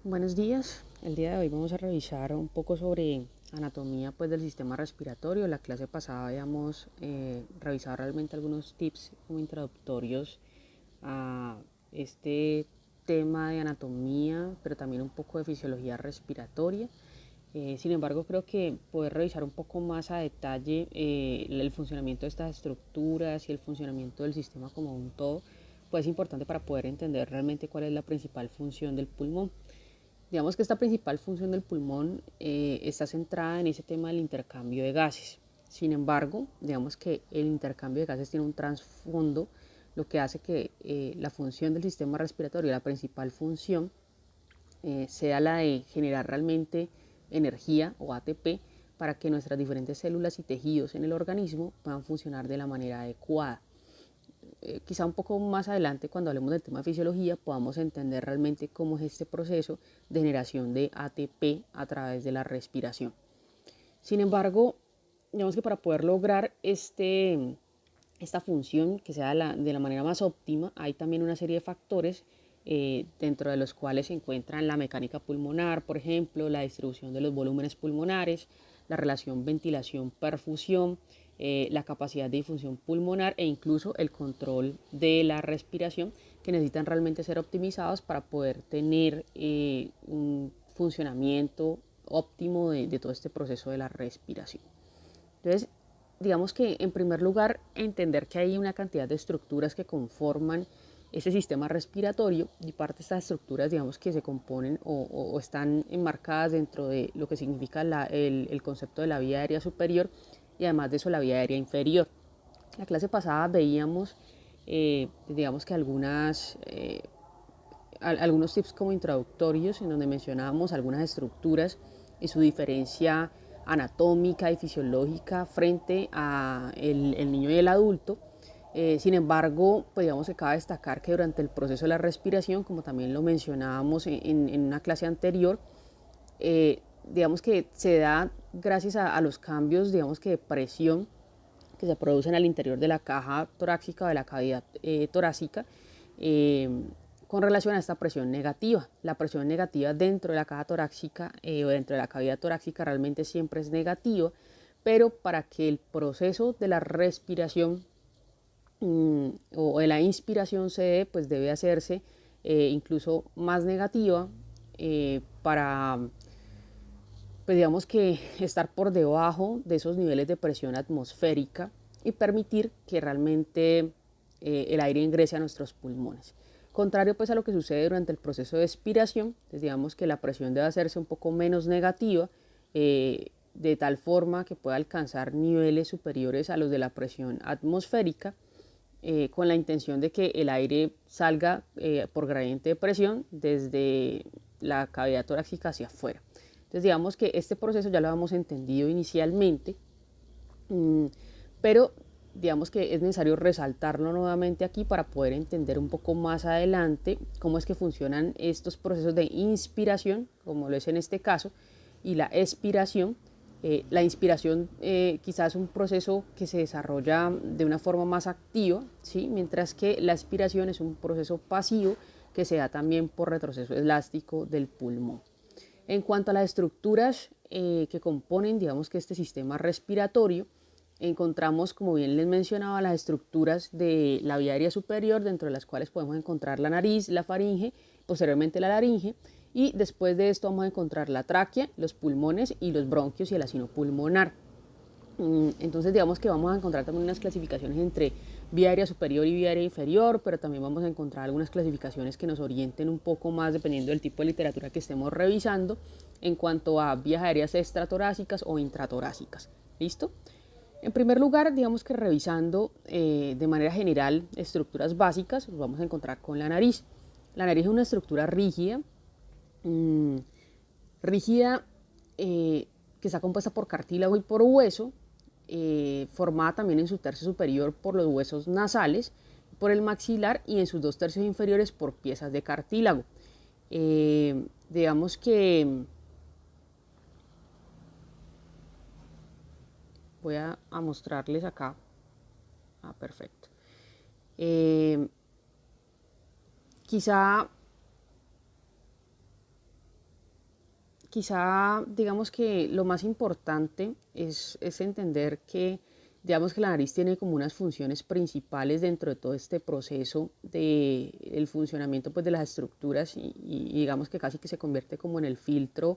Buenos días. El día de hoy vamos a revisar un poco sobre anatomía del sistema respiratorio. La clase pasada habíamos revisado realmente algunos tips como introductorios a este tema de anatomía, pero también un poco de fisiología respiratoria. Sin embargo, creo que poder revisar un poco más a detalle el funcionamiento de estas estructuras y el funcionamiento del sistema como un todo, pues es importante para poder entender realmente cuál es la principal función del pulmón. Digamos que esta principal función del pulmón está centrada en ese tema del intercambio de gases. Sin embargo, digamos que el intercambio de gases tiene un trasfondo, lo que hace que la función del sistema respiratorio, la principal función, sea la de generar realmente energía o ATP para que nuestras diferentes células y tejidos en el organismo puedan funcionar de la manera adecuada. Quizá un poco más adelante, cuando hablemos del tema de fisiología, podamos entender realmente cómo es este proceso de generación de ATP a través de la respiración. Sin embargo, digamos que para poder lograr esta función que sea de la manera más óptima, hay también una serie de factores dentro de los cuales se encuentran la mecánica pulmonar, por ejemplo, la distribución de los volúmenes pulmonares, la relación ventilación-perfusión, la capacidad de difusión pulmonar e incluso el control de la respiración, que necesitan realmente ser optimizados para poder tener un funcionamiento óptimo de todo este proceso de la respiración. Entonces, digamos que en primer lugar, entender que hay una cantidad de estructuras que conforman ese sistema respiratorio, y parte de estas estructuras, digamos, que se componen o están enmarcadas dentro de lo que significa el concepto de la vía aérea superior y además de eso la vía aérea inferior. En la clase pasada veíamos, digamos que algunos tips como introductorios en donde mencionábamos algunas estructuras y su diferencia anatómica y fisiológica frente a el niño y el adulto. Sin embargo, pues digamos que cabe destacar que durante el proceso de la respiración, como también lo mencionábamos en una clase anterior, digamos que se da gracias a los cambios, digamos que de presión que se producen al interior de la caja torácica o de la cavidad torácica, eh, con relación a esta presión negativa. La presión negativa dentro de la caja torácica o dentro de la cavidad torácica realmente siempre es negativa, pero para que el proceso de la respiración o de la inspiración se dé, pues debe hacerse incluso más negativa para, pues digamos que estar por debajo de esos niveles de presión atmosférica y permitir que realmente el aire ingrese a nuestros pulmones. Contrario pues a lo que sucede durante el proceso de expiración, pues digamos que la presión debe hacerse un poco menos negativa, de tal forma que pueda alcanzar niveles superiores a los de la presión atmosférica, con la intención de que el aire salga por gradiente de presión desde la cavidad torácica hacia afuera. Entonces digamos que este proceso ya lo habíamos entendido inicialmente, pero digamos que es necesario resaltarlo nuevamente aquí para poder entender un poco más adelante cómo es que funcionan estos procesos de inspiración, como lo es en este caso, y la expiración. La inspiración quizás es un proceso que se desarrolla de una forma más activa, ¿sí? Mientras que la expiración es un proceso pasivo que se da también por retroceso elástico del pulmón. En cuanto a las estructuras que componen, digamos que este sistema respiratorio, encontramos, como bien les mencionaba, las estructuras de la vía aérea superior, dentro de las cuales podemos encontrar la nariz, la faringe, posteriormente la laringe, y después de esto vamos a encontrar la tráquea, los pulmones y los bronquios y el asino pulmonar. Entonces digamos que vamos a encontrar también unas clasificaciones entre vía aérea superior y vía aérea inferior, pero también vamos a encontrar algunas clasificaciones que nos orienten un poco más dependiendo del tipo de literatura que estemos revisando en cuanto a vías aéreas extratorácicas o intratorácicas. ¿Listo? En primer lugar, digamos que revisando de manera general estructuras básicas, nos vamos a encontrar con la nariz. La nariz es una estructura rígida, mmm, rígida que está compuesta por cartílago y por hueso, formada también en su tercio superior por los huesos nasales, por el maxilar y en sus dos tercios inferiores por piezas de cartílago. Digamos que voy a mostrarles acá. Perfecto. Quizá quizá, digamos que lo más importante es entender que, digamos que la nariz tiene como unas funciones principales dentro de todo este proceso del funcionamiento pues, de las estructuras y digamos que casi que se convierte como en el filtro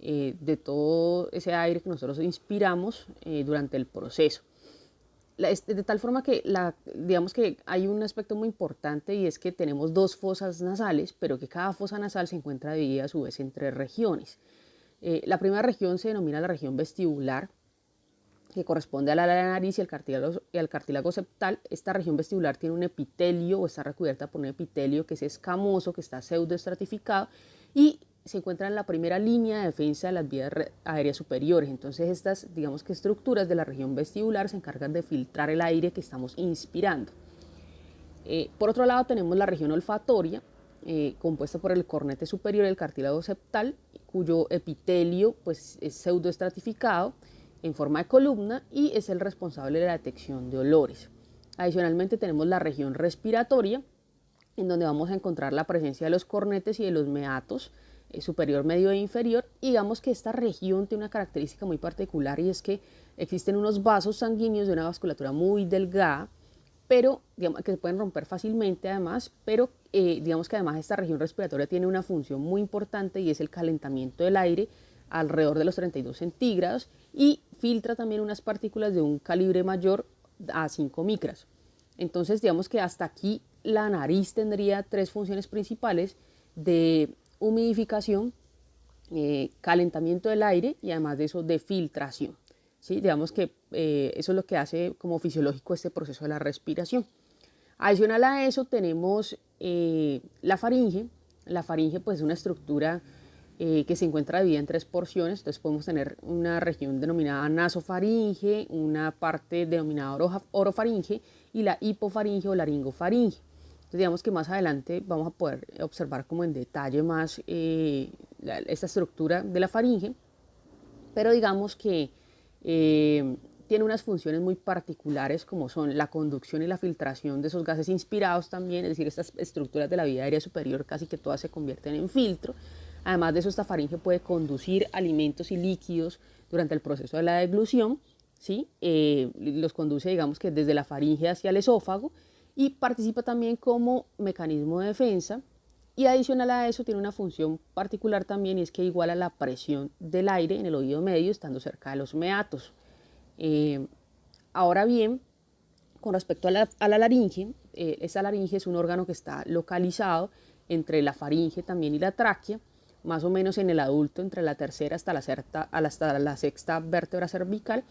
de todo ese aire que nosotros inspiramos durante el proceso. De tal forma que digamos que hay un aspecto muy importante y es que tenemos dos fosas nasales, pero que cada fosa nasal se encuentra dividida a su vez en tres regiones. La primera región se denomina la región vestibular, que corresponde a la nariz y al cartílago septal. Esta región vestibular tiene un epitelio o está recubierta por un epitelio que es escamoso, que está pseudoestratificado y se encuentra en la primera línea de defensa de las vías aéreas superiores. Entonces estas, digamos que estructuras de la región vestibular se encargan de filtrar el aire que estamos inspirando. Por otro lado tenemos la región olfatoria, compuesta por el cornete superior y el cartílago septal, cuyo epitelio pues, es pseudoestratificado en forma de columna y es el responsable de la detección de olores. Adicionalmente tenemos la región respiratoria, en donde vamos a encontrar la presencia de los cornetes y de los meatos, superior, medio e inferior. Y digamos que esta región tiene una característica muy particular y es que existen unos vasos sanguíneos de una vasculatura muy delgada, pero digamos, que se pueden romper fácilmente además, pero digamos que además esta región respiratoria tiene una función muy importante y es el calentamiento del aire alrededor de los 32 centígrados y filtra también unas partículas de un calibre mayor a 5 micras. Entonces digamos que hasta aquí la nariz tendría tres funciones principales de humidificación, calentamiento del aire y además de eso de filtración. ¿Sí? Digamos que eso es lo que hace como fisiológico este proceso de la respiración. Adicional a eso tenemos la faringe. La faringe pues, es una estructura que se encuentra dividida en tres porciones. Entonces podemos tener una región denominada nasofaringe, una parte denominada orofaringe y la hipofaringe o laringofaringe. Entonces digamos que más adelante vamos a poder observar como en detalle más esta estructura de la faringe, pero digamos que tiene unas funciones muy particulares como son la conducción y la filtración de esos gases inspirados también, es decir, estas estructuras de la vía aérea superior casi que todas se convierten en filtro. Además de eso, esta faringe puede conducir alimentos y líquidos durante el proceso de la deglución, ¿sí? Los conduce, digamos que desde la faringe hacia el esófago y participa también como mecanismo de defensa. Y adicional a eso tiene una función particular también y es que iguala la presión del aire en el oído medio estando cerca de los meatos. Ahora bien, con respecto a la laringe, esa laringe es un órgano que está localizado entre la faringe también y la tráquea, más o menos en el adulto entre la tercera hasta la sexta vértebra cervical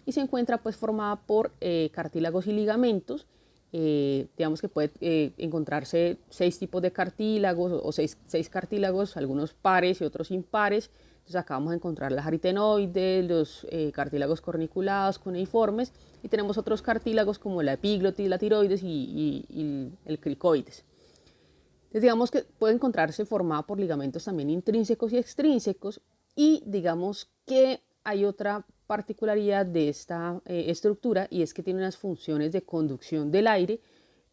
y se encuentra pues formada por cartílagos y ligamentos. Digamos que puede encontrarse 6 tipos de cartílagos o 6 cartílagos, algunos pares y otros impares. Entonces acá vamos a encontrar las aritenoides, los cartílagos corniculados, cuneiformes y tenemos otros cartílagos como la epiglotis, la tiroides y el cricoides. Entonces digamos que puede encontrarse formada por ligamentos también intrínsecos y extrínsecos y digamos que hay otra particularidad de esta estructura y es que tiene unas funciones de conducción del aire,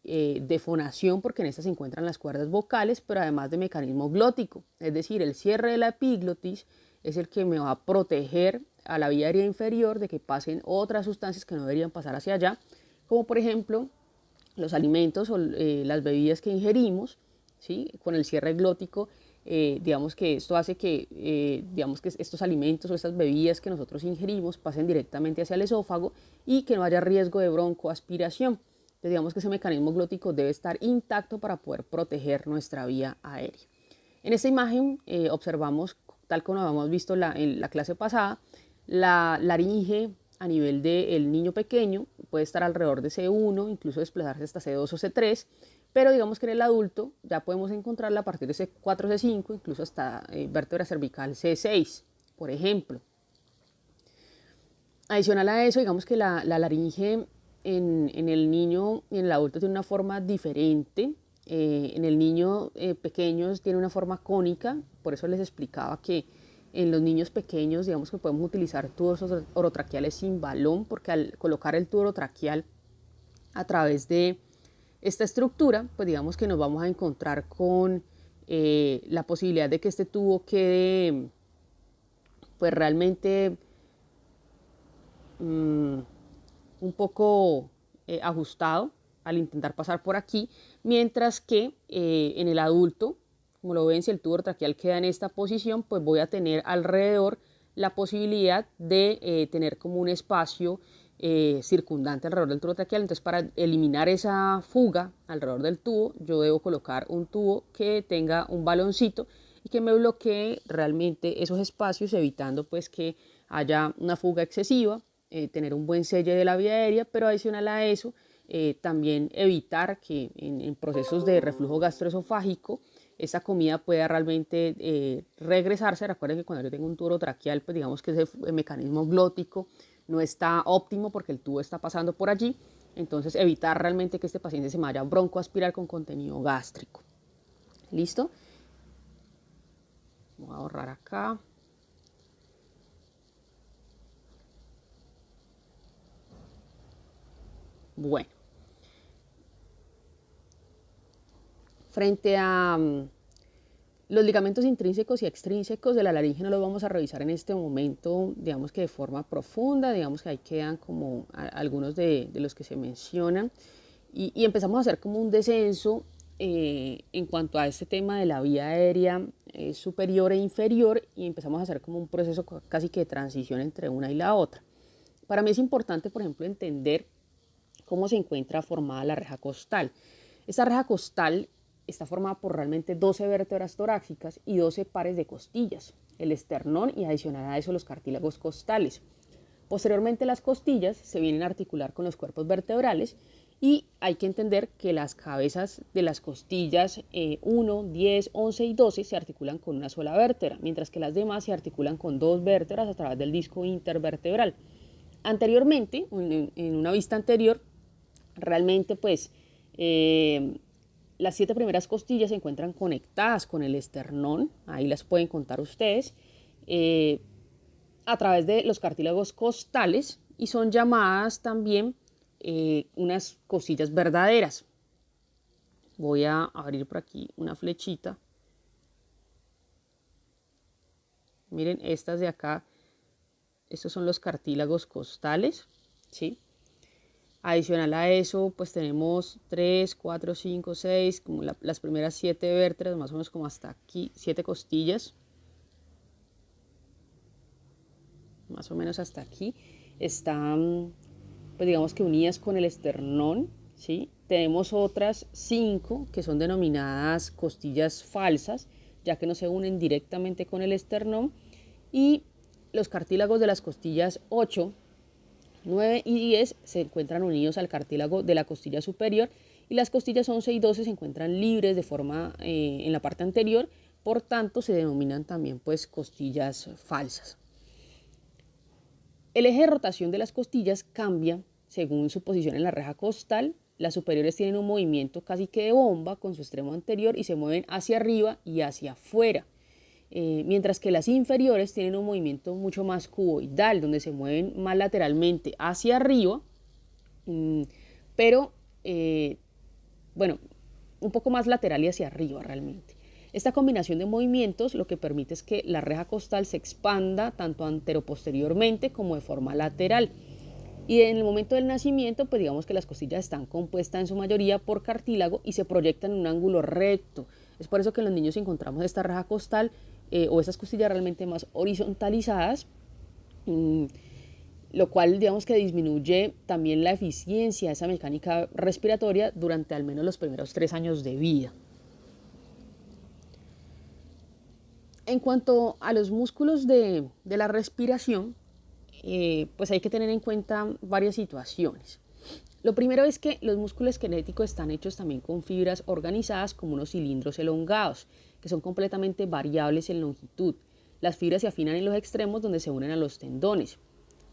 de fonación porque en esta se encuentran las cuerdas vocales, pero además de mecanismo glótico, es decir, el cierre de la epiglotis es el que me va a proteger a la vía aérea inferior de que pasen otras sustancias que no deberían pasar hacia allá, como por ejemplo los alimentos o las bebidas que ingerimos, ¿sí? Con el cierre glótico, digamos que esto hace que, digamos que estos alimentos o estas bebidas que nosotros ingerimos pasen directamente hacia el esófago y que no haya riesgo de broncoaspiración. Entonces, digamos que ese mecanismo glótico debe estar intacto para poder proteger nuestra vía aérea. En esta imagen observamos, tal como lo habíamos visto en la clase pasada, la laringe a nivel del niño pequeño puede estar alrededor de C1, incluso desplazarse hasta C2 o C3, pero digamos que en el adulto ya podemos encontrarla a partir de C4, C5, incluso hasta vértebra cervical C6, por ejemplo. Adicional a eso, digamos que la laringe en el niño y en el adulto tiene una forma diferente. En el niño pequeño tiene una forma cónica, por eso les explicaba que en los niños pequeños, digamos que podemos utilizar tubos orotraqueales sin balón, porque al colocar el tubo orotraqueal a través de esta estructura, pues digamos que nos vamos a encontrar con la posibilidad de que este tubo quede pues realmente un poco ajustado al intentar pasar por aquí, mientras que en el adulto, como lo ven, si el tubo traqueal queda en esta posición, pues voy a tener alrededor la posibilidad de tener como un espacio circundante alrededor del tubo traqueal. Entonces, para eliminar esa fuga alrededor del tubo, yo debo colocar un tubo que tenga un baloncito y que me bloquee realmente esos espacios, evitando pues que haya una fuga excesiva, tener un buen sello de la vía aérea, pero adicional a eso, también evitar que en procesos de reflujo gastroesofágico esa comida pueda realmente regresarse. Recuerden que cuando yo tengo un tubo traqueal, pues digamos que ese mecanismo glótico no está óptimo porque el tubo está pasando por allí. Entonces evitar realmente que este paciente se me vaya a broncoaspirar con contenido gástrico. ¿Listo? Voy a ahorrar acá. Bueno. Frente a los ligamentos intrínsecos y extrínsecos de la laringe no los vamos a revisar en este momento, digamos que de forma profunda, digamos que ahí quedan como algunos de los que se mencionan y empezamos a hacer como un descenso en cuanto a este tema de la vía aérea superior e inferior y empezamos a hacer como un proceso casi que de transición entre una y la otra. Para mí es importante, por ejemplo, entender cómo se encuentra formada la reja costal. Esta reja costal está formada por realmente 12 vértebras torácicas y 12 pares de costillas, el esternón y adicional a eso los cartílagos costales. Posteriormente las costillas se vienen a articular con los cuerpos vertebrales y hay que entender que las cabezas de las costillas 1, 10, 11 y 12 se articulan con una sola vértebra, mientras que las demás se articulan con 2 vértebras a través del disco intervertebral. Anteriormente, en una vista anterior, realmente pues las 7 primeras costillas se encuentran conectadas con el esternón, ahí las pueden contar ustedes, a través de los cartílagos costales y son llamadas también unas costillas verdaderas. Voy a abrir por aquí una flechita. Miren, estas de acá, estos son los cartílagos costales, ¿sí? Adicional a eso, pues tenemos 3, 4, 5, 6, como las primeras 7 vértebras, más o menos como hasta aquí, 7 costillas. Más o menos hasta aquí. Están, pues digamos que unidas con el esternón, ¿sí? Tenemos otras 5 que son denominadas costillas falsas, ya que no se unen directamente con el esternón. Y los cartílagos de las costillas 8, 9 y 10 se encuentran unidos al cartílago de la costilla superior y las costillas 11 y 12 se encuentran libres de forma en la parte anterior, por tanto se denominan también pues costillas falsas. El eje de rotación de las costillas cambia según su posición en la reja costal. Las superiores tienen un movimiento casi que de bomba con su extremo anterior y se mueven hacia arriba y hacia afuera. Mientras que las inferiores tienen un movimiento mucho más cuboidal, donde se mueven más lateralmente hacia arriba, pero bueno, un poco más lateral y hacia arriba realmente. Esta combinación de movimientos lo que permite es que la reja costal se expanda tanto anteroposteriormente como de forma lateral. Y en el momento del nacimiento, pues digamos que las costillas están compuestas en su mayoría por cartílago y se proyectan en un ángulo recto. Es por eso que en los niños encontramos esta reja costal o estas costillas realmente más horizontalizadas, lo cual digamos que disminuye también la eficiencia de esa mecánica respiratoria durante al menos los primeros 3 años de vida. En cuanto a los músculos de la respiración, pues hay que tener en cuenta varias situaciones. Lo primero es que los músculos esqueléticos están hechos también con fibras organizadas como unos cilindros elongados, que son completamente variables en longitud. Las fibras se afinan en los extremos donde se unen a los tendones.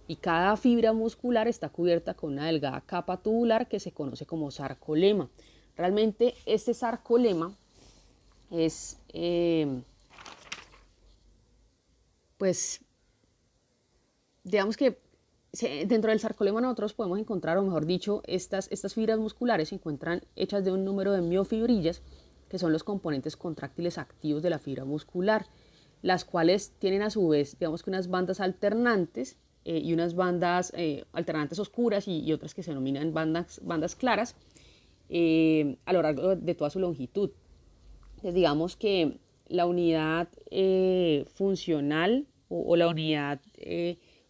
Y cada fibra muscular está cubierta con una delgada capa tubular que se conoce como sarcolema. Realmente este sarcolema es, pues, digamos que dentro del sarcolema nosotros podemos encontrar, o mejor dicho, estas fibras musculares se encuentran hechas de un número de miofibrillas, que son los componentes contráctiles activos de la fibra muscular. las cuales tienen a su vez, digamos que unas bandas alternantes y unas bandas alternantes oscuras y otras que se denominan bandas claras a lo largo de toda su longitud. Entonces, digamos que la unidad funcional o la unidad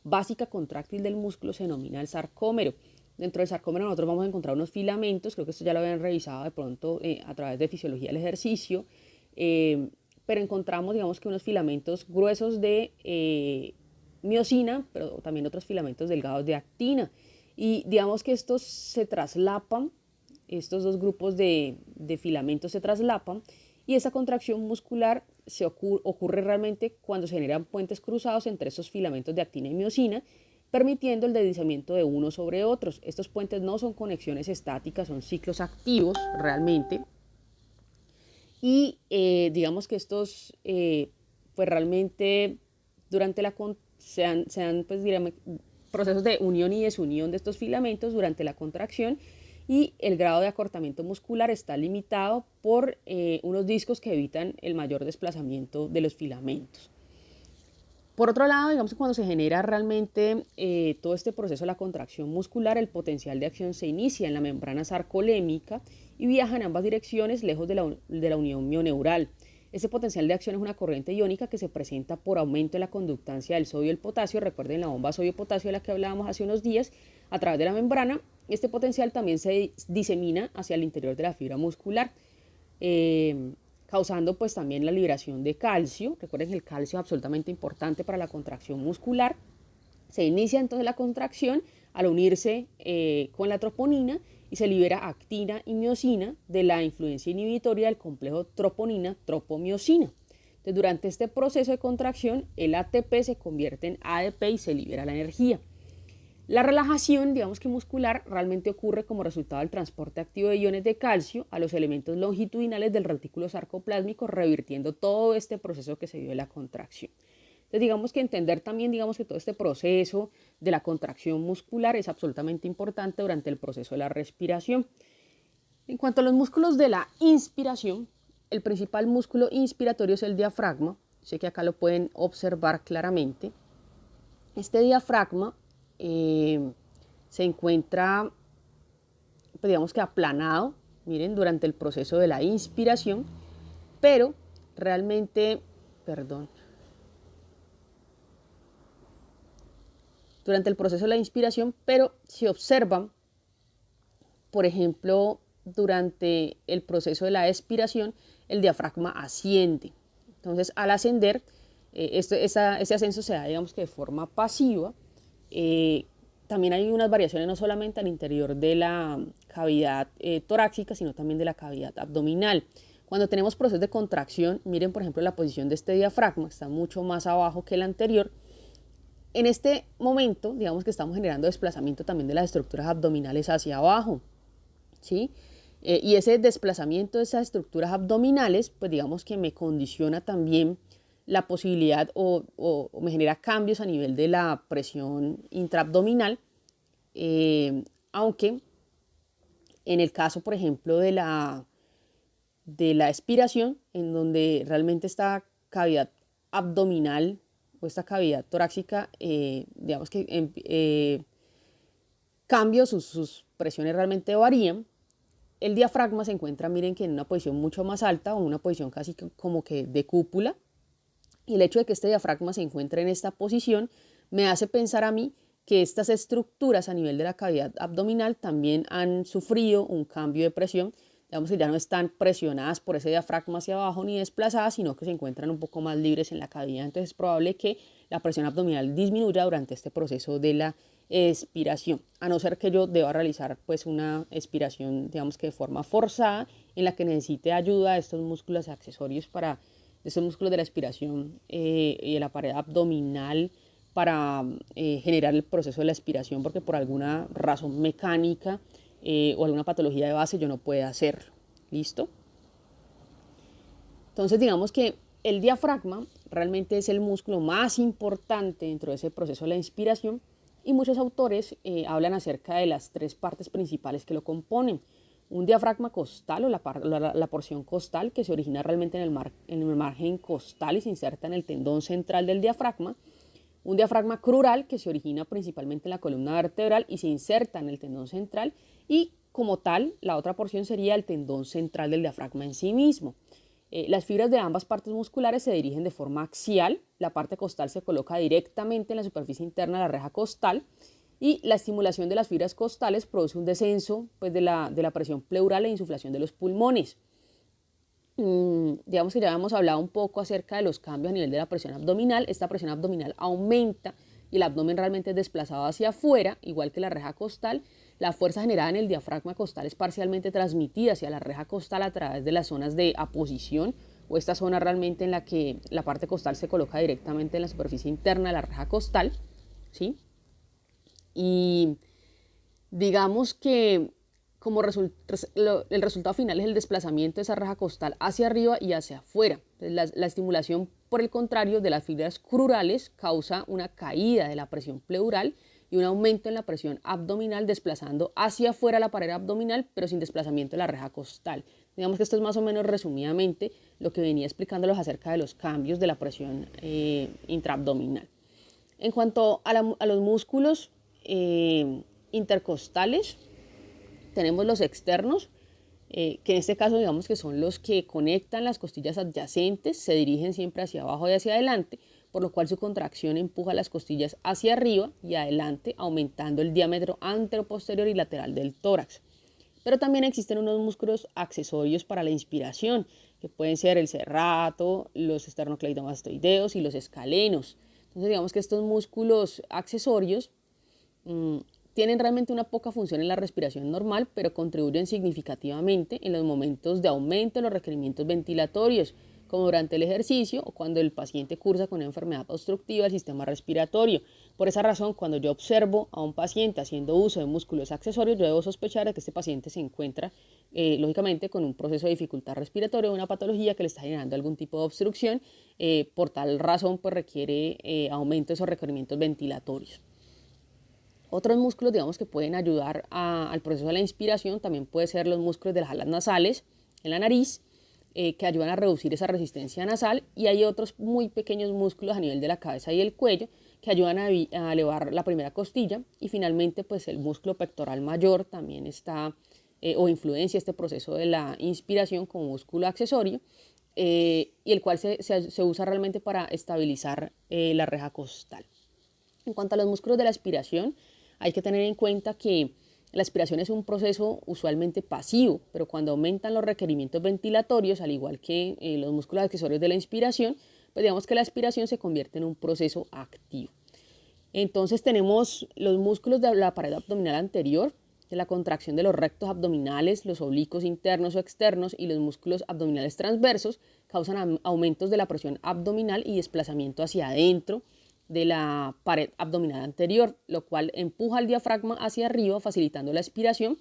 básica contráctil del músculo se denomina el sarcómero. Dentro del sarcómero nosotros vamos a encontrar unos filamentos, creo que esto ya lo habían revisado de pronto a través de fisiología del ejercicio, pero encontramos, digamos que unos filamentos gruesos de miosina, pero también otros filamentos delgados de actina. Y digamos que estos se traslapan, estos dos grupos de filamentos se traslapan, y esa contracción muscular ocurre realmente cuando se generan puentes cruzados entre esos filamentos de actina y miosina, permitiendo el deslizamiento de unos sobre otros. Estos puentes no son conexiones estáticas, son ciclos activos realmente. Y digamos que estos, pues realmente durante se dan pues, digamos, procesos de unión y desunión de estos filamentos durante la contracción, y el grado de acortamiento muscular está limitado por unos discos que evitan el mayor desplazamiento de los filamentos. Por otro lado, digamos que cuando se genera realmente todo este proceso de la contracción muscular, el potencial de acción se inicia en la membrana sarcolémica y viaja en ambas direcciones lejos de la unión mioneural. Este potencial de acción es una corriente iónica que se presenta por aumento de la conductancia del sodio y el potasio. Recuerden la bomba sodio-potasio de la que hablábamos hace unos días a través de la membrana. Este potencial también se disemina hacia el interior de la fibra muscular, causando pues también la liberación de calcio. Recuerden que el calcio es absolutamente importante para la contracción muscular. Se inicia entonces la contracción al unirse con la troponina y se libera actina y miosina de la influencia inhibitoria del complejo troponina-tropomiosina. Entonces, durante este proceso de contracción, el ATP se convierte en ADP y se libera la energía. La relajación, digamos que muscular, realmente ocurre como resultado del transporte activo de iones de calcio a los elementos longitudinales del retículo sarcoplásmico, revirtiendo todo este proceso que se dio de la contracción. Entonces, digamos que entender también, digamos que todo este proceso de la contracción muscular es absolutamente importante durante el proceso de la respiración. En cuanto a los músculos de la inspiración, el principal músculo inspiratorio es el diafragma. Sé que acá lo pueden observar claramente. Este diafragma se encuentra, pues digamos que aplanado, miren, durante el proceso de la inspiración, pero realmente, durante el proceso de la inspiración, pero si observan, por ejemplo, durante el proceso de la expiración, el diafragma asciende. Entonces, al ascender, ese ascenso se da, digamos que de forma pasiva. También hay unas variaciones no solamente al interior de la cavidad torácica, sino también de la cavidad abdominal. Cuando tenemos procesos de contracción, miren por ejemplo la posición de este diafragma, está mucho más abajo que el anterior. En este momento, digamos que estamos generando desplazamiento también de las estructuras abdominales hacia abajo, ¿sí? Y ese desplazamiento de esas estructuras abdominales, pues digamos que me condiciona también la posibilidad o me genera cambios a nivel de la presión intraabdominal, aunque en el caso, por ejemplo, de la expiración, en donde realmente esta cavidad abdominal o esta cavidad torácica, digamos que cambia, sus presiones realmente varían. El diafragma se encuentra, miren que en una posición mucho más alta o una posición casi como que de cúpula. Y el hecho de que este diafragma se encuentre en esta posición me hace pensar a mí que estas estructuras a nivel de la cavidad abdominal también han sufrido un cambio de presión. Digamos que ya no están presionadas por ese diafragma hacia abajo ni desplazadas, sino que se encuentran un poco más libres en la cavidad. Entonces es probable que la presión abdominal disminuya durante este proceso de la expiración, a no ser que yo deba realizar pues una expiración, digamos que de forma forzada, en la que necesite ayuda de estos músculos accesorios de estos músculos de la expiración y de la pared abdominal para generar el proceso de la expiración, porque por alguna razón mecánica o alguna patología de base yo no puedo hacerlo. ¿Listo? Entonces digamos que el diafragma realmente es el músculo más importante dentro de ese proceso de la inspiración, y muchos autores hablan acerca de las tres partes principales que lo componen. un diafragma costal o la porción costal que se origina realmente en el margen costal y se inserta en el tendón central del diafragma, un diafragma crural que se origina principalmente en la columna vertebral y se inserta en el tendón central, y como tal la otra porción sería el tendón central del diafragma en sí mismo. Las fibras de ambas partes musculares se dirigen de forma axial, la parte costal se coloca directamente en la superficie interna de la reja costal, y la estimulación de las fibras costales produce un descenso pues, de la presión pleural e insuflación de los pulmones. Digamos que ya habíamos hablado un poco acerca de los cambios a nivel de la presión abdominal. Esta presión abdominal aumenta y el abdomen realmente es desplazado hacia afuera, igual que la reja costal. La fuerza generada en el diafragma costal es parcialmente transmitida hacia la reja costal a través de las zonas de aposición, o esta zona realmente en la que la parte costal se coloca directamente en la superficie interna de la reja costal, ¿sí? Y digamos que el resultado final es el desplazamiento de esa reja costal hacia arriba y hacia afuera. Entonces, la estimulación, por el contrario, de las fibras crurales causa una caída de la presión pleural y un aumento en la presión abdominal, desplazando hacia afuera la pared abdominal, pero sin desplazamiento de la reja costal. Digamos que esto es más o menos resumidamente lo que venía explicándolos acerca de los cambios de la presión intraabdominal. En cuanto a los músculos intercostales, tenemos los externos, que en este caso digamos que son los que conectan las costillas adyacentes, se dirigen siempre hacia abajo y hacia adelante, por lo cual su contracción empuja las costillas hacia arriba y adelante, aumentando el diámetro anteroposterior y lateral del tórax. Pero también existen unos músculos accesorios para la inspiración, que pueden ser el serrato, los esternocleidomastoideos y los escalenos. Entonces digamos que estos músculos accesorios tienen realmente una poca función en la respiración normal, pero contribuyen significativamente en los momentos de aumento de los requerimientos ventilatorios, como durante el ejercicio o cuando el paciente cursa con una enfermedad obstructiva del sistema respiratorio. Por esa razón, cuando yo observo a un paciente haciendo uso de músculos accesorios, yo debo sospechar de que este paciente se encuentra, lógicamente, con un proceso de dificultad respiratoria o una patología que le está generando algún tipo de obstrucción. Por tal razón, pues requiere aumento de esos requerimientos ventilatorios. Otros músculos, digamos, que pueden ayudar al proceso de la inspiración también pueden ser los músculos de las alas nasales en la nariz, que ayudan a reducir esa resistencia nasal, y hay otros muy pequeños músculos a nivel de la cabeza y el cuello que ayudan a elevar la primera costilla, y finalmente pues el músculo pectoral mayor también está o influencia este proceso de la inspiración como músculo accesorio, y el cual se usa realmente para estabilizar la reja costal. En cuanto a los músculos de la aspiración, hay que tener en cuenta que la aspiración es un proceso usualmente pasivo, pero cuando aumentan los requerimientos ventilatorios, al igual que los músculos accesorios de la inspiración, pues digamos que la aspiración se convierte en un proceso activo. Entonces tenemos los músculos de la pared abdominal anterior, de la contracción de los rectos abdominales, los oblicuos internos o externos y los músculos abdominales transversos causan aumentos de la presión abdominal y desplazamiento hacia adentro de la pared abdominal anterior, lo cual empuja el diafragma hacia arriba, facilitando la expiración.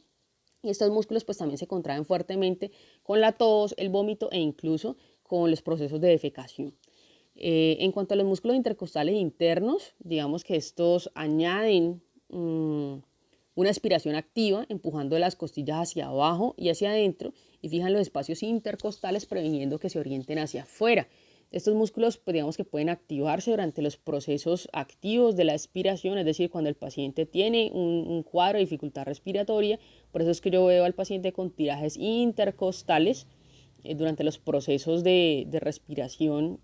Y estos músculos pues también se contraen fuertemente con la tos, el vómito e incluso con los procesos de defecación. En cuanto a los músculos intercostales internos, digamos que estos añaden una aspiración activa, empujando las costillas hacia abajo y hacia adentro, y fijan los espacios intercostales, previniendo que se orienten hacia afuera. Estos músculos, pues digamos que pueden activarse durante los procesos activos de la expiración, es decir, cuando el paciente tiene un cuadro de dificultad respiratoria. Por eso es que yo veo al paciente con tirajes intercostales durante los procesos de respiración,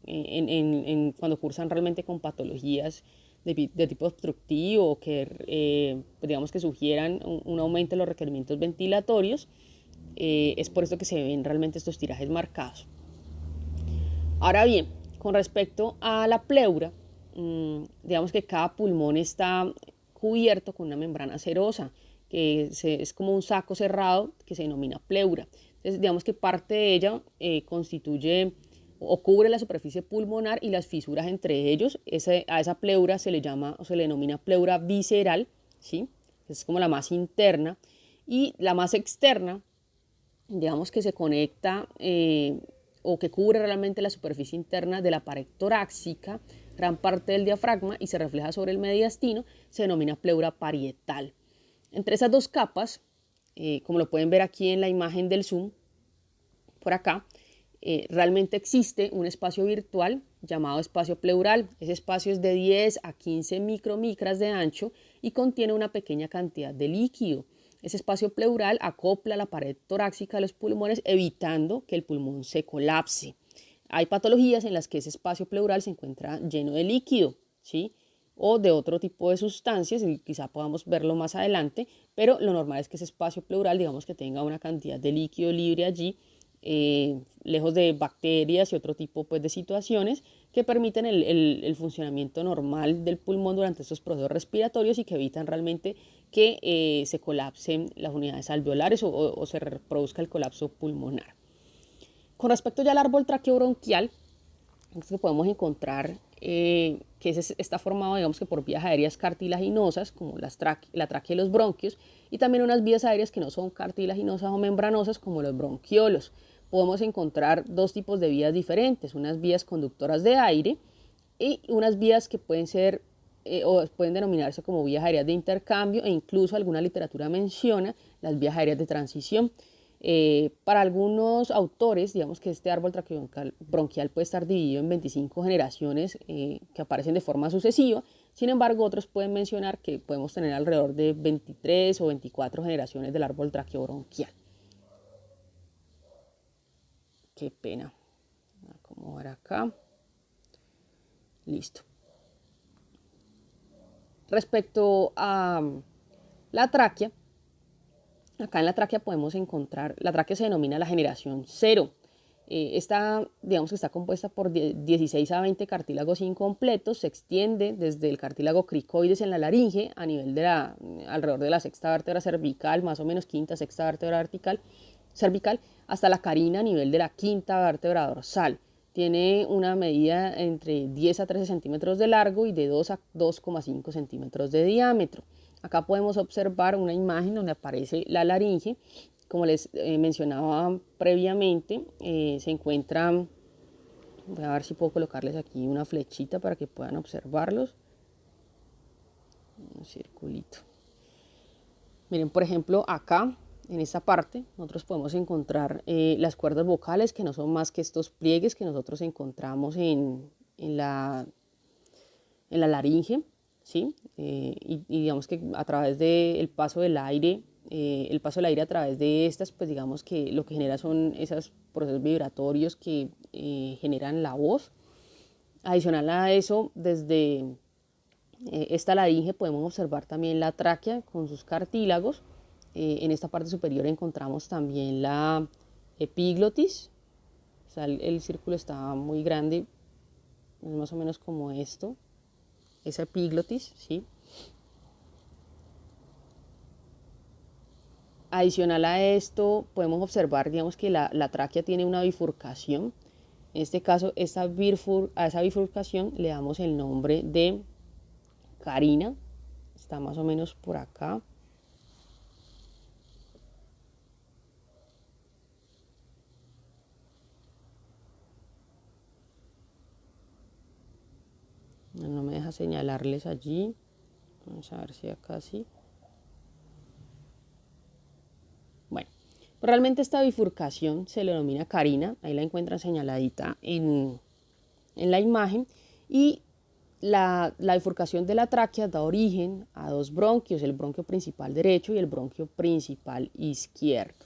cuando cursan realmente con patologías de tipo obstructivo, que pues digamos que sugieran un aumento de los requerimientos ventilatorios. Es por esto que se ven realmente estos tirajes marcados. Ahora bien, con respecto a la pleura, digamos que cada pulmón está cubierto con una membrana serosa, que es como un saco cerrado que se denomina pleura. Entonces, digamos que parte de ella constituye o cubre la superficie pulmonar y las fisuras entre ellos. A esa pleura se le llama o se le denomina pleura visceral, ¿sí? Es como la más interna. Y la más externa, digamos que se conecta o que cubre realmente la superficie interna de la pared torácica, gran parte del diafragma, y se refleja sobre el mediastino, se denomina pleura parietal. Entre esas dos capas como lo pueden ver aquí en la imagen del Zoom, por acá, realmente existe un espacio virtual llamado espacio pleural. Ese espacio es de 10 a 15 micromicras de ancho y contiene una pequeña cantidad de líquido. Ese espacio pleural acopla la pared torácica de los pulmones, evitando que el pulmón se colapse. Hay patologías en las que ese espacio pleural se encuentra lleno de líquido, ¿sí? O de otro tipo de sustancias, y quizá podamos verlo más adelante, pero lo normal es que ese espacio pleural, digamos que tenga una cantidad de líquido libre allí, lejos de bacterias y otro tipo pues, de situaciones que permiten el funcionamiento normal del pulmón durante estos procesos respiratorios y que evitan realmente que se colapsen las unidades alveolares o se reproduzca el colapso pulmonar. Con respecto ya al árbol traqueobronquial, que podemos encontrar que está formado, digamos que por vías aéreas cartilaginosas, como la tráquea y los bronquios, y también unas vías aéreas que no son cartilaginosas o membranosas, como los bronquiolos. Podemos encontrar dos tipos de vías diferentes, unas vías conductoras de aire y unas vías que pueden ser o pueden denominarse como vías aéreas de intercambio, e incluso alguna literatura menciona las vías aéreas de transición. Para algunos autores, digamos que este árbol traqueobronquial puede estar dividido en 25 generaciones que aparecen de forma sucesiva. Sin embargo, otros pueden mencionar que podemos tener alrededor de 23 o 24 generaciones del árbol traqueobronquial. Qué pena. Voy a acomodar acá. Listo. Respecto a la tráquea, acá en la tráquea podemos encontrar, la tráquea se denomina la generación 0. Esta, digamos que está compuesta por 16 a 20 cartílagos incompletos, se extiende desde el cartílago cricoides en la laringe a nivel de alrededor de la sexta vértebra cervical, más o menos quinta, sexta vértebra cervical, hasta la carina a nivel de la quinta vértebra dorsal. Tiene una medida entre 10 a 13 centímetros de largo y de 2 a 2,5 centímetros de diámetro. Acá podemos observar una imagen donde aparece la laringe. Como les mencionaba previamente, se encuentra, voy a ver si puedo colocarles aquí una flechita para que puedan observarlos. Un circulito. Miren, por ejemplo, acá en esta parte nosotros podemos encontrar las cuerdas vocales, que no son más que estos pliegues que nosotros encontramos en la laringe, ¿sí? Y digamos que a través del paso del aire, el paso del aire a través de estas, pues digamos que lo que genera son esos procesos vibratorios que generan la voz. Adicional a eso, desde esta laringe podemos observar también la tráquea con sus cartílagos. En esta parte superior encontramos también la epiglotis. O sea, el círculo está muy grande, es más o menos como esto, esa epiglotis, ¿sí? Adicional a esto, podemos observar, digamos, que la tráquea tiene una bifurcación. En este caso, a esa bifurcación le damos el nombre de carina. Está más o menos por acá. No me deja señalarles allí. Vamos a ver si acá sí. Bueno, realmente esta bifurcación se le denomina carina. Ahí la encuentran señaladita en la imagen. Y la bifurcación de la tráquea da origen a dos bronquios, el bronquio principal derecho y el bronquio principal izquierdo.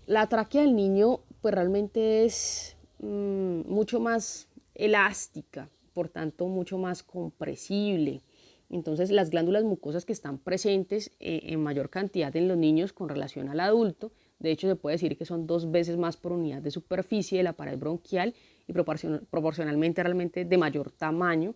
La tráquea del niño pues realmente es mucho más elástica, por tanto mucho más compresible. Entonces las glándulas mucosas que están presentes en mayor cantidad en los niños con relación al adulto, de hecho se puede decir que son 2 veces más por unidad de superficie de la pared bronquial y proporcionalmente realmente de mayor tamaño.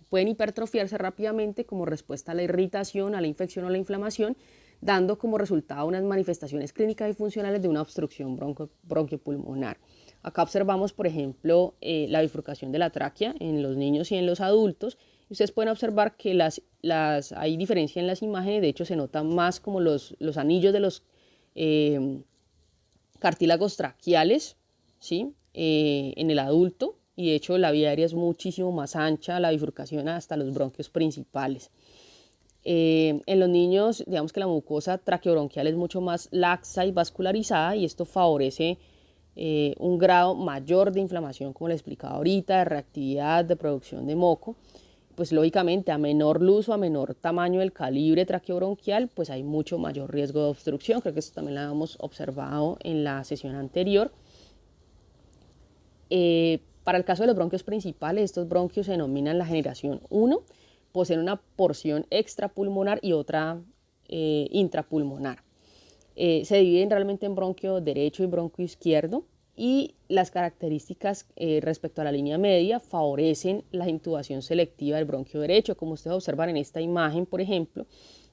Pueden hipertrofiarse rápidamente como respuesta a la irritación, a la infección o a la inflamación, dando como resultado unas manifestaciones clínicas y funcionales de una obstrucción bronquiopulmonar. Acá observamos, por ejemplo, la bifurcación de la tráquea en los niños y en los adultos. Ustedes pueden observar que hay diferencia en las imágenes, de hecho se notan más como los anillos de los cartílagos traqueales, ¿sí? En el adulto, y de hecho la vía aérea es muchísimo más ancha, la bifurcación hasta los bronquios principales. En los niños, digamos que la mucosa traqueobronquial es mucho más laxa y vascularizada y esto favorece un grado mayor de inflamación, como le explicaba ahorita, de reactividad, de producción de moco. Pues lógicamente a menor luz o a menor tamaño del calibre traqueobronquial, pues hay mucho mayor riesgo de obstrucción. Creo que esto también lo habíamos observado en la sesión anterior. Para el caso de los bronquios principales, estos bronquios se denominan la generación 1, poseen una porción extrapulmonar y otra intrapulmonar. Se dividen realmente en bronquio derecho y bronquio izquierdo y las características respecto a la línea media favorecen la intubación selectiva del bronquio derecho. Como ustedes observan en esta imagen, por ejemplo,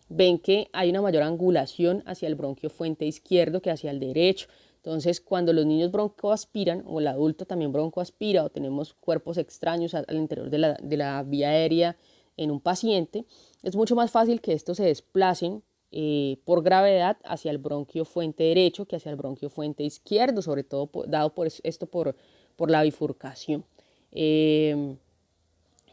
ven que hay una mayor angulación hacia el bronquio fuente izquierdo que hacia el derecho. Entonces, cuando los niños broncoaspiran o el adulto también broncoaspira o tenemos cuerpos extraños al interior de la vía aérea en un paciente, es mucho más fácil que estos se desplacen por gravedad hacia el bronquio fuente derecho que hacia el bronquio fuente izquierdo, sobre todo dado por esto por la bifurcación.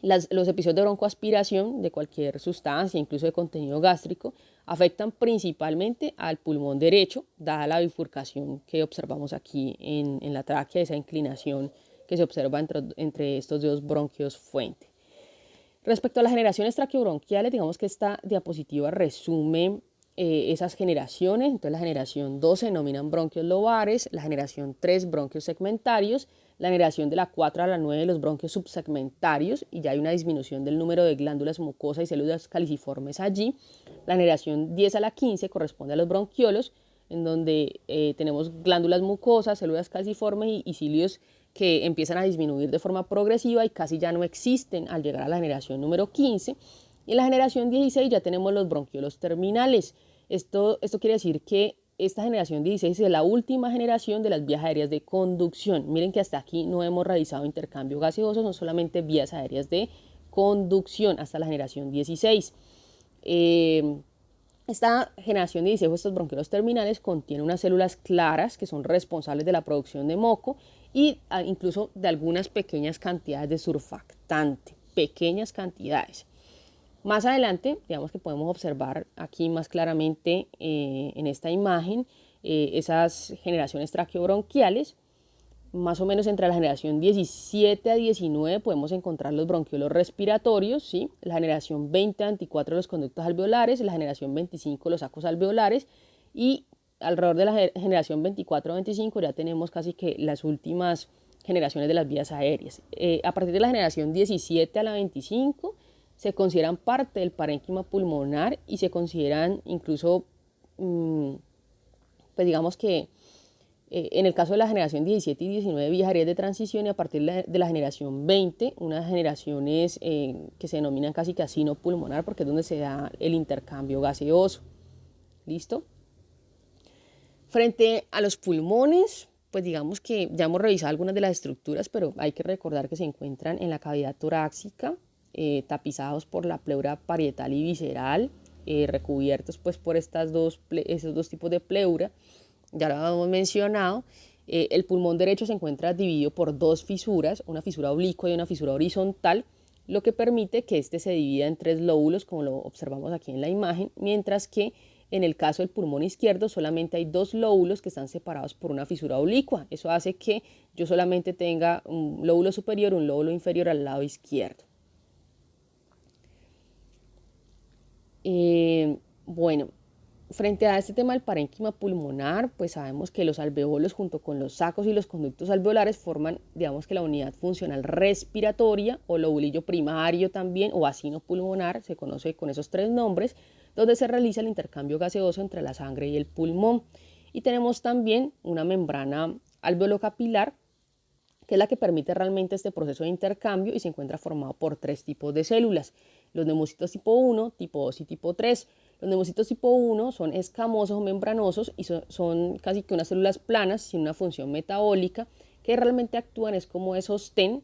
Los episodios de broncoaspiración de cualquier sustancia, incluso de contenido gástrico, afectan principalmente al pulmón derecho, dada la bifurcación que observamos aquí en la tráquea, esa inclinación que se observa entre estos dos bronquios fuente. Respecto a las generaciones traqueobronquiales, digamos que esta diapositiva resume esas generaciones. Entonces, la generación 2 se denominan bronquios lobares, la generación 3 bronquios segmentarios, la generación de la 4 a la 9 los bronquios subsegmentarios, y ya hay una disminución del número de glándulas mucosas y células caliciformes allí. La generación 10 a la 15 corresponde a los bronquiolos, en donde tenemos glándulas mucosas, células caliciformes y cilios que empiezan a disminuir de forma progresiva y casi ya no existen al llegar a la generación número 15. Y en la generación 16 ya tenemos los bronquiolos terminales. Esto quiere decir que esta generación 16 es la última generación de las vías aéreas de conducción. Miren que hasta aquí no hemos realizado intercambio gaseoso, son solamente vías aéreas de conducción hasta la generación 16. Esta generación 16 o estos bronquiolos terminales contiene unas células claras que son responsables de la producción de moco y incluso de algunas pequeñas cantidades de surfactante, pequeñas cantidades. Más adelante, digamos que podemos observar aquí más claramente en esta imagen esas generaciones traqueobronquiales. Más o menos entre la generación 17 a 19 podemos encontrar los bronquiolos respiratorios, ¿sí? La generación 20 a 24 los conductos alveolares, la generación 25 los sacos alveolares y alrededor de la generación 24 a 25 ya tenemos casi que las últimas generaciones de las vías aéreas. A partir de la generación 17 a la 25 se consideran parte del parénquima pulmonar y se consideran incluso, pues digamos que en el caso de la generación 17 y 19 vías aéreas de transición y a partir de la generación 20, unas generaciones que se denominan casi que asino pulmonar porque es donde se da el intercambio gaseoso. ¿Listo? Frente a los pulmones, pues digamos que ya hemos revisado algunas de las estructuras, pero hay que recordar que se encuentran en la cavidad torácica, tapizados por la pleura parietal y visceral, recubiertos pues por esos dos tipos de pleura. Ya lo hemos mencionado. El pulmón derecho se encuentra dividido por dos fisuras, una fisura oblicua y una fisura horizontal, lo que permite que este se divida en tres lóbulos, como lo observamos aquí en la imagen, mientras que en el caso del pulmón izquierdo solamente hay dos lóbulos que están separados por una fisura oblicua. Eso hace que yo solamente tenga un lóbulo superior, un lóbulo inferior al lado izquierdo. Bueno, frente a este tema del parénquima pulmonar, pues sabemos que los alveolos junto con los sacos y los conductos alveolares forman, digamos que la unidad funcional respiratoria o lobulillo primario también, o asino pulmonar, se conoce con esos tres nombres, donde se realiza el intercambio gaseoso entre la sangre y el pulmón. Y tenemos también una membrana alveolocapilar, que es la que permite realmente este proceso de intercambio y se encuentra formado por tres tipos de células: los neumocitos tipo 1, tipo 2 y tipo 3. Los neumocitos tipo 1 son escamosos o membranosos y son casi que unas células planas sin una función metabólica, que realmente actúan es como de sostén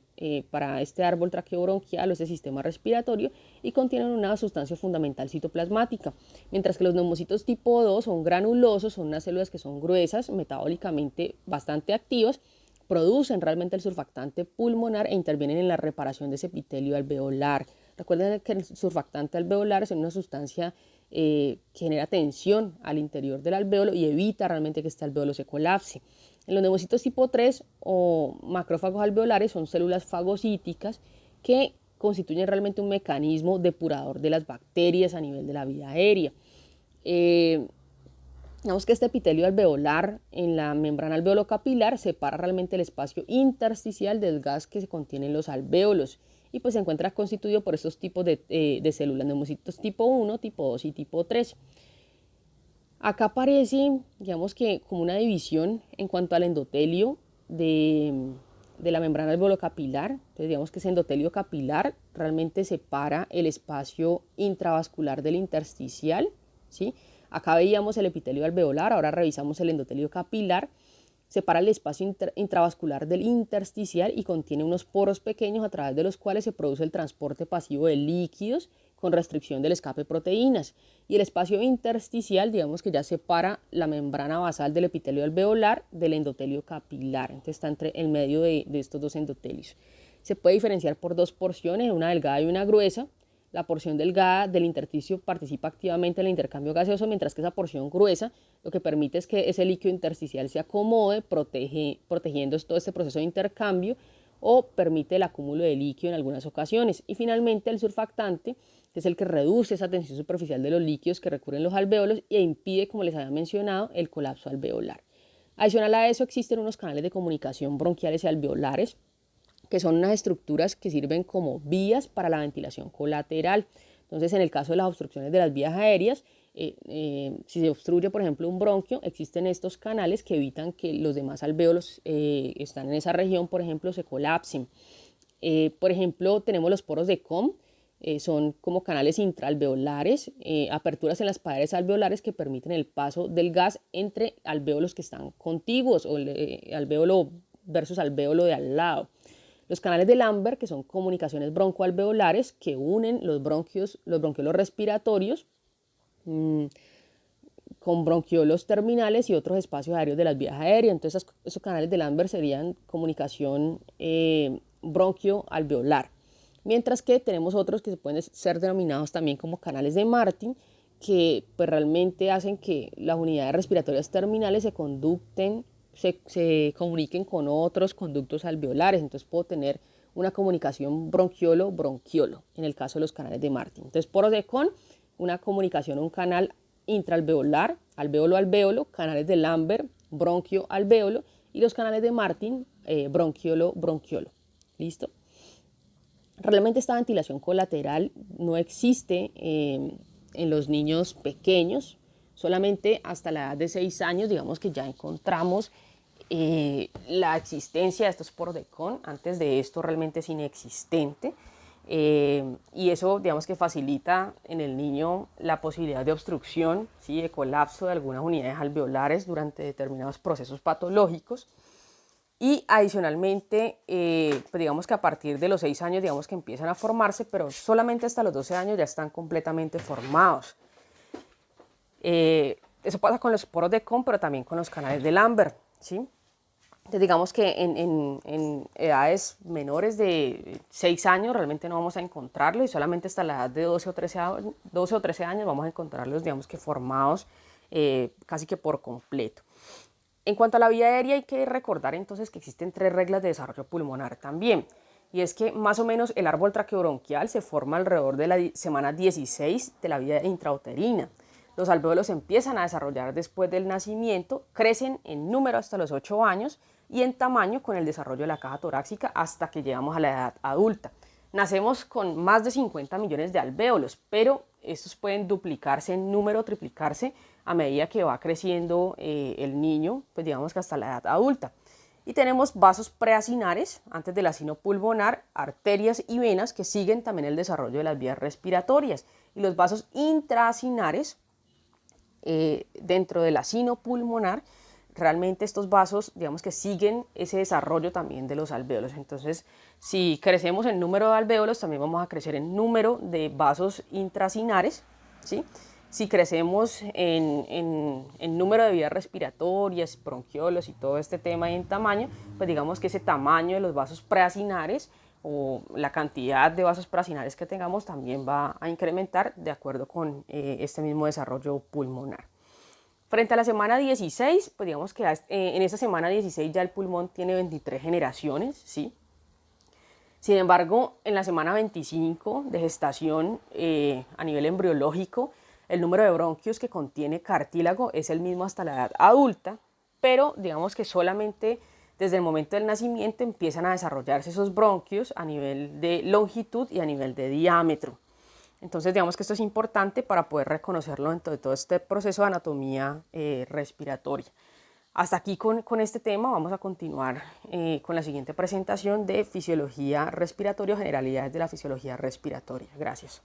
para este árbol traqueobronquial o este sistema respiratorio y contienen una sustancia fundamental citoplasmática. Mientras que los neumocitos tipo 2 son granulosos, son unas células que son gruesas, metabólicamente bastante activas, producen realmente el surfactante pulmonar e intervienen en la reparación de ese epitelio alveolar. Recuerden que el surfactante alveolar es una sustancia que genera tensión al interior del alvéolo y evita realmente que este alvéolo se colapse. En los neumocitos tipo 3 o macrófagos alveolares son células fagocíticas que constituyen realmente un mecanismo depurador de las bacterias a nivel de la vía aérea. Digamos que este epitelio alveolar en la membrana alveolo-capilar separa realmente el espacio intersticial del gas que se contiene en los alvéolos y pues se encuentra constituido por estos tipos de células, neumocitos tipo 1, tipo 2 y tipo 3. Acá aparece, digamos que como una división en cuanto al endotelio de la membrana alveolo-capilar. Entonces digamos que ese endotelio capilar realmente separa el espacio intravascular del intersticial, ¿sí? Acá veíamos el epitelio alveolar, ahora revisamos el endotelio capilar. Separa el espacio intravascular del intersticial y contiene unos poros pequeños a través de los cuales se produce el transporte pasivo de líquidos con restricción del escape de proteínas. Y el espacio intersticial, digamos que ya separa la membrana basal del epitelio alveolar del endotelio capilar. Entonces está entre el medio de estos dos endotelios. Se puede diferenciar por dos porciones, una delgada y una gruesa. La porción delgada del intersticio participa activamente en el intercambio gaseoso, mientras que esa porción gruesa lo que permite es que ese líquido intersticial se acomode, protegiendo todo este proceso de intercambio o permite el acúmulo de líquido en algunas ocasiones. Y finalmente el surfactante, que es el que reduce esa tensión superficial de los líquidos que recurren los alvéolos e impide, como les había mencionado, el colapso alveolar. Adicional a eso existen unos canales de comunicación bronquiales y alveolares, que son unas estructuras que sirven como vías para la ventilación colateral. Entonces, en el caso de las obstrucciones de las vías aéreas, si se obstruye, por ejemplo, un bronquio, existen estos canales que evitan que los demás alvéolos que están en esa región, por ejemplo, se colapsen. Por ejemplo, tenemos los poros de Kohn, son como canales intraalveolares, aperturas en las paredes alveolares que permiten el paso del gas entre alvéolos que están contiguos o alvéolo versus alvéolo de al lado. Los canales de Lambert, que son comunicaciones broncoalveolares que unen los bronquiolos respiratorios con bronquiolos terminales y otros espacios aéreos de las vías aéreas. Entonces, esos canales de Lambert serían comunicación bronquioalveolar. Mientras que tenemos otros que pueden ser denominados también como canales de Martin, que pues, realmente hacen que las unidades respiratorias terminales se comuniquen con otros conductos alveolares. Entonces puedo tener una comunicación bronquiolo-bronquiolo en el caso de los canales de Martin. Entonces, poros de Kohn, una comunicación, un canal intraalveolar, alvéolo-alvéolo, canales de Lambert, bronquio-alvéolo, y los canales de Martin, bronquiolo-bronquiolo. ¿Listo? Realmente esta ventilación colateral no existe en los niños pequeños, solamente hasta la edad de 6 años, digamos que ya encontramos la existencia de estos poros de Kohn. Antes de esto realmente es inexistente, y eso digamos que facilita en el niño la posibilidad de obstrucción, ¿sí?, de colapso de algunas unidades alveolares durante determinados procesos patológicos. Y adicionalmente, pues digamos que a partir de los 6 años digamos que empiezan a formarse, pero solamente hasta los 12 años ya están completamente formados. Eso pasa con los poros de Kohn, pero también con los canales de Lambert, ¿sí? Entonces digamos que en edades menores de 6 años realmente no vamos a encontrarlo, y solamente hasta la edad de 12 o 13 años vamos a encontrarlos, digamos que formados casi que por completo. En cuanto a la vía aérea, hay que recordar entonces que existen 3 reglas de desarrollo pulmonar también, y es que más o menos el árbol traqueobronquial se forma alrededor de la semana 16 de la vida intrauterina. Los alvéolos empiezan a desarrollar después del nacimiento, crecen en número hasta los 8 años y en tamaño con el desarrollo de la caja torácica hasta que llegamos a la edad adulta. Nacemos con más de 50 millones de alvéolos, pero estos pueden duplicarse en número, triplicarse a medida que va creciendo el niño, pues digamos que hasta la edad adulta. Y tenemos vasos preacinares antes del acino pulmonar, arterias y venas que siguen también el desarrollo de las vías respiratorias. Y los vasos intraacinares dentro del acino pulmonar, realmente estos vasos, digamos que siguen ese desarrollo también de los alvéolos. Entonces, si crecemos en número de alvéolos, también vamos a crecer en número de vasos intracinares, ¿sí? Si crecemos en número de vías respiratorias, bronquiolos y todo este tema y en tamaño, pues digamos que ese tamaño de los vasos preacinares o la cantidad de vasos paracinales que tengamos también va a incrementar de acuerdo con este mismo desarrollo pulmonar. Frente a la semana 16, pues digamos que en esta semana 16 ya el pulmón tiene 23 generaciones, ¿sí? Sin embargo, en la semana 25 de gestación, a nivel embriológico, el número de bronquios que contiene cartílago es el mismo hasta la edad adulta, pero digamos que solamente desde el momento del nacimiento empiezan a desarrollarse esos bronquios a nivel de longitud y a nivel de diámetro. Entonces, digamos que esto es importante para poder reconocerlo dentro de todo este proceso de anatomía respiratoria. Hasta aquí con este tema. Vamos a continuar con la siguiente presentación de fisiología respiratoria o generalidades de la fisiología respiratoria. Gracias.